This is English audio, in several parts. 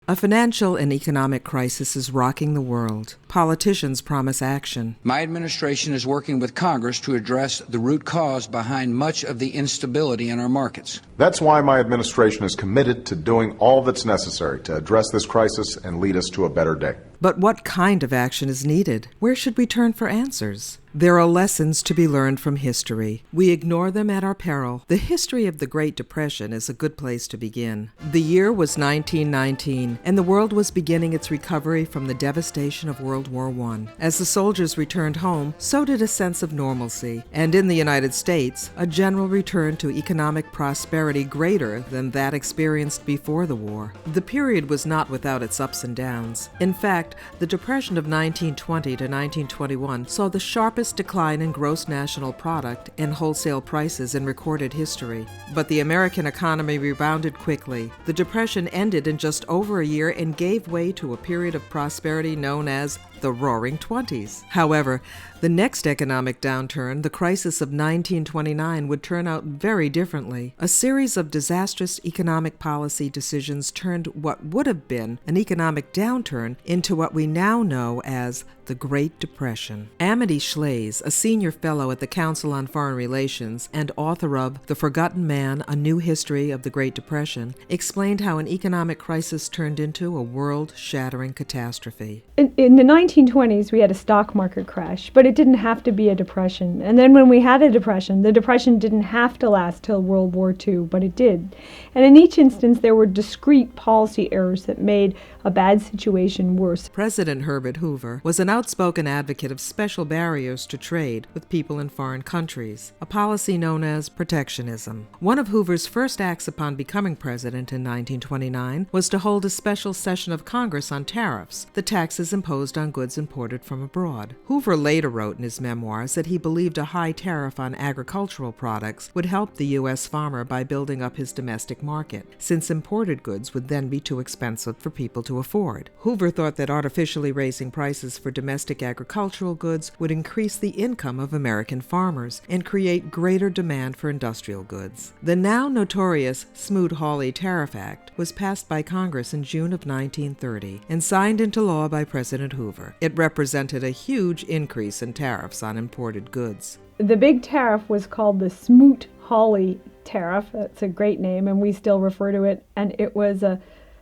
A financial and economic crisis is rocking the world. Politicians promise action. My administration is working with Congress to address the root cause behind much of the instability in our markets. That's why my administration is committed to doing all that's necessary to address this crisis and lead us to a better day. But what kind of action is needed? Where should we turn for answers? There are lessons to be learned from history. We ignore them at our peril. The history of the Great Depression is a good place to begin. The year was 1919, and the world was beginning its recovery from the devastation of World War I. As the soldiers returned home, so did a sense of normalcy, and in the United States, a general return to economic prosperity greater than that experienced before the war. The period was not without its ups and downs. In fact, the Depression of 1920 to 1921 saw the sharpest decline in gross national product and wholesale prices in recorded history. But the American economy rebounded quickly. The Depression ended in just over a year and gave way to a period of prosperity known as the Roaring Twenties. However, the next economic downturn, the crisis of 1929, would turn out very differently. A series of disastrous economic policy decisions turned what would have been an economic downturn into what we now know as the Great Depression. Amity Shlaes, a senior fellow at the Council on Foreign Relations and author of The Forgotten Man, A New History of the Great Depression, explained how an economic crisis turned into a world-shattering catastrophe. In the 1920s, we had a stock market crash, but it didn't have to be a depression. And then when we had a depression, the depression didn't have to last till World War II, but it did. And in each instance, there were discrete policy errors that made a bad situation worse. President Herbert Hoover was an outspoken advocate of special barriers to trade with people in foreign countries, a policy known as protectionism. One of Hoover's first acts upon becoming president in 1929 was to hold a special session of Congress on tariffs, the taxes imposed on goods imported from abroad. Hoover later wrote in his memoirs that he believed a high tariff on agricultural products would help the U.S. farmer by building up his domestic market, since imported goods would then be too expensive for people to afford. Hoover thought that artificially raising prices for domestic agricultural goods would increase the income of American farmers and create greater demand for industrial goods. The now notorious Smoot-Hawley Tariff Act was passed by Congress in June of 1930 and signed into law by President Hoover. It represented a huge increase in tariffs on imported goods. The big tariff was called the Smoot-Hawley tariff. That's a great name, and we still refer to it. And it was a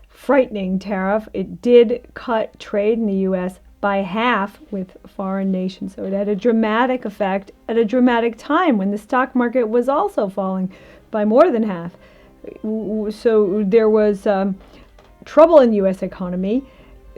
frightening tariff. It did cut trade in the U.S. by half with foreign nations. So it had a dramatic effect at a dramatic time when the stock market was also falling by more than half. So there was trouble in the U.S. economy.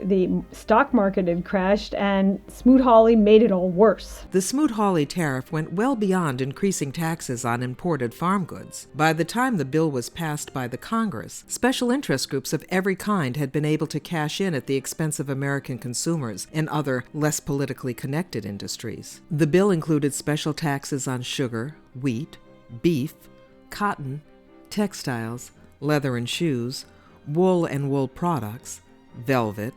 The stock market had crashed, and Smoot-Hawley made it all worse. The Smoot-Hawley tariff went well beyond increasing taxes on imported farm goods. By the time the bill was passed by the Congress, special interest groups of every kind had been able to cash in at the expense of American consumers and other less politically connected industries. The bill included special taxes on sugar, wheat, beef, cotton, textiles, leather and shoes, wool and wool products, velvet,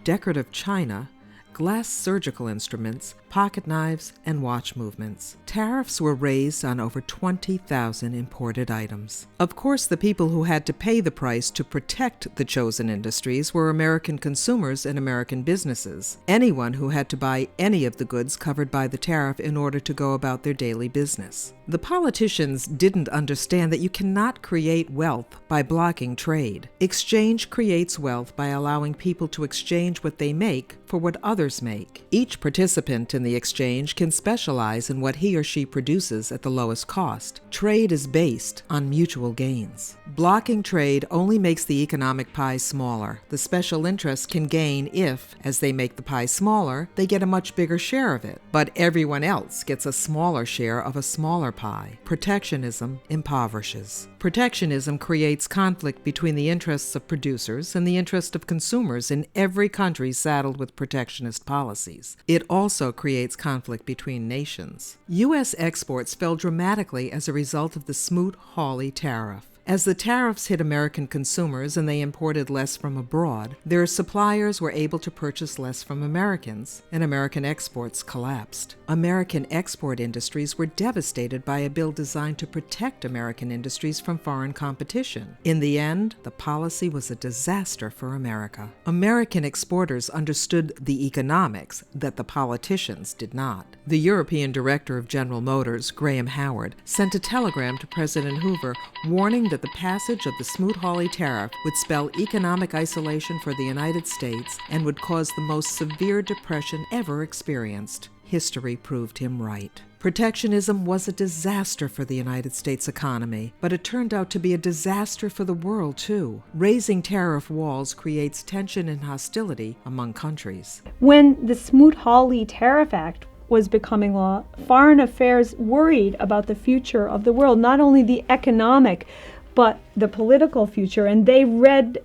decorative china, glass surgical instruments, pocket knives, and watch movements. Tariffs were raised on over 20,000 imported items. Of course, the people who had to pay the price to protect the chosen industries were American consumers and American businesses, anyone who had to buy any of the goods covered by the tariff in order to go about their daily business. The politicians didn't understand that you cannot create wealth by blocking trade. Exchange creates wealth by allowing people to exchange what they make for what others make. Each participant in the exchange can specialize in what he or she produces at the lowest cost. Trade is based on mutual gains. Blocking trade only makes the economic pie smaller. The special interests can gain if, as they make the pie smaller, they get a much bigger share of it. But everyone else gets a smaller share of a smaller pie. Protectionism impoverishes. Protectionism creates conflict between the interests of producers and the interest of consumers in every country saddled with protectionist policies. It also creates conflict between nations. U.S. exports fell dramatically as a result of the Smoot-Hawley tariff. As the tariffs hit American consumers and they imported less from abroad, their suppliers were able to purchase less from Americans, and American exports collapsed. American export industries were devastated by a bill designed to protect American industries from foreign competition. In the end, the policy was a disaster for America. American exporters understood the economics that the politicians did not. The European director of General Motors, Graham Howard, sent a telegram to President Hoover warning that the passage of the Smoot-Hawley tariff would spell economic isolation for the United States and would cause the most severe depression ever experienced. History proved him right. Protectionism was a disaster for the United States economy, but it turned out to be a disaster for the world, too. Raising tariff walls creates tension and hostility among countries. When the Smoot-Hawley Tariff Act was becoming law, foreign affairs worried about the future of the world, not only the economic, but the political future, and they read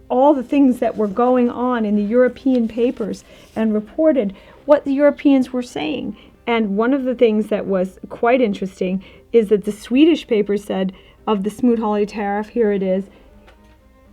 all the things that were going on in the European papers and reported what the Europeans were saying. And one of the things that was quite interesting is that the Swedish paper said of the Smoot-Hawley tariff, here it is,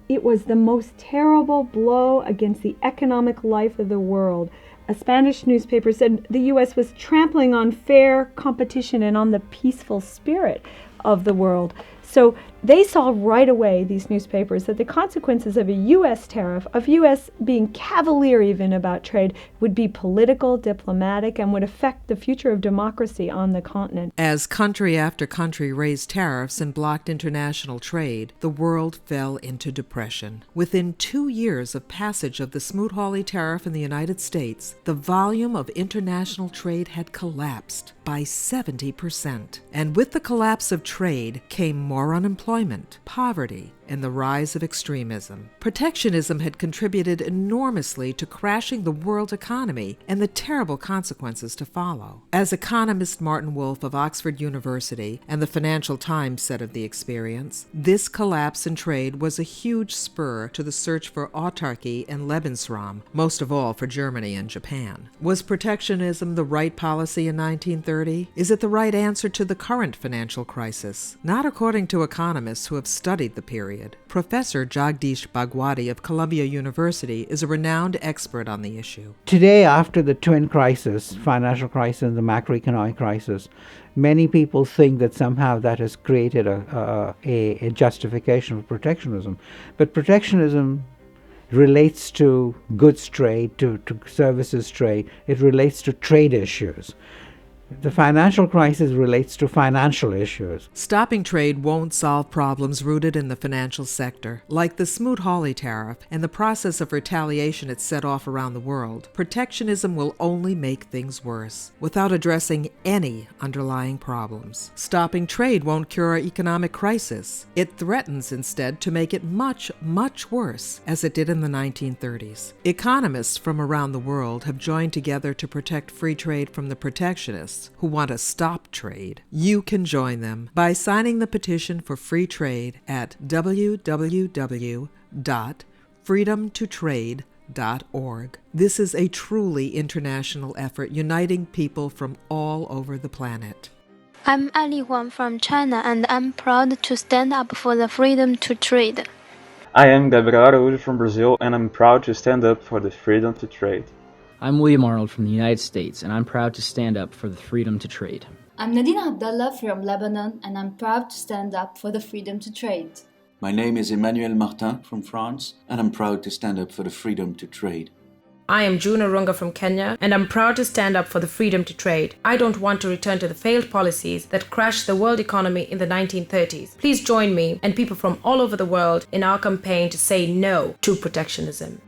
it was the most terrible blow against the economic life of the world. A Spanish newspaper said the U.S. was trampling on fair competition and on the peaceful spirit of the world. So they saw right away, these newspapers, that the consequences of a U.S. tariff, of U.S. being cavalier even about trade, would be political, diplomatic, and would affect the future of democracy on the continent. As country after country raised tariffs and blocked international trade, the world fell into depression. Within 2 years of passage of the Smoot-Hawley tariff in the United States, the volume of international trade had collapsed by 70%. And with the collapse of trade came more unemployment, poverty, and the rise of extremism. Protectionism had contributed enormously to crashing the world economy and the terrible consequences to follow. As economist Martin Wolf of Oxford University and the Financial Times said of the experience, this collapse in trade was a huge spur to the search for autarky and Lebensraum, most of all for Germany and Japan. Was protectionism the right policy in 1930? Is it the right answer to the current financial crisis? Not according to economists who have studied the period. Professor Jagdish Bhagwati of Columbia University is a renowned expert on the issue. Today, after the twin crisis, financial crisis and the macroeconomic crisis, many people think that somehow that has created a justification for protectionism. But protectionism relates to goods trade, to services trade. It relates to trade issues. The financial crisis relates to financial issues. Stopping trade won't solve problems rooted in the financial sector. Like the Smoot-Hawley tariff and the process of retaliation it set off around the world, protectionism will only make things worse, without addressing any underlying problems. Stopping trade won't cure our economic crisis. It threatens instead to make it much, much worse, as it did in the 1930s. Economists from around the world have joined together to protect free trade from the protectionists who want to stop trade. You can join them by signing the petition for free trade at www.freedomtotrade.org. This is a truly international effort uniting people from all over the planet. I'm Ali Huang from China, and I'm proud to stand up for the freedom to trade. I am Gabriel Araújo from Brazil, and I'm proud to stand up for the freedom to trade. I'm William Arnold from the United States, and I'm proud to stand up for the freedom to trade. I'm Nadine Abdallah from Lebanon, and I'm proud to stand up for the freedom to trade. My name is Emmanuel Martin from France, and I'm proud to stand up for the freedom to trade. I am June Arunga from Kenya, and I'm proud to stand up for the freedom to trade. I don't want to return to the failed policies that crashed the world economy in the 1930s. Please join me and people from all over the world in our campaign to say no to protectionism.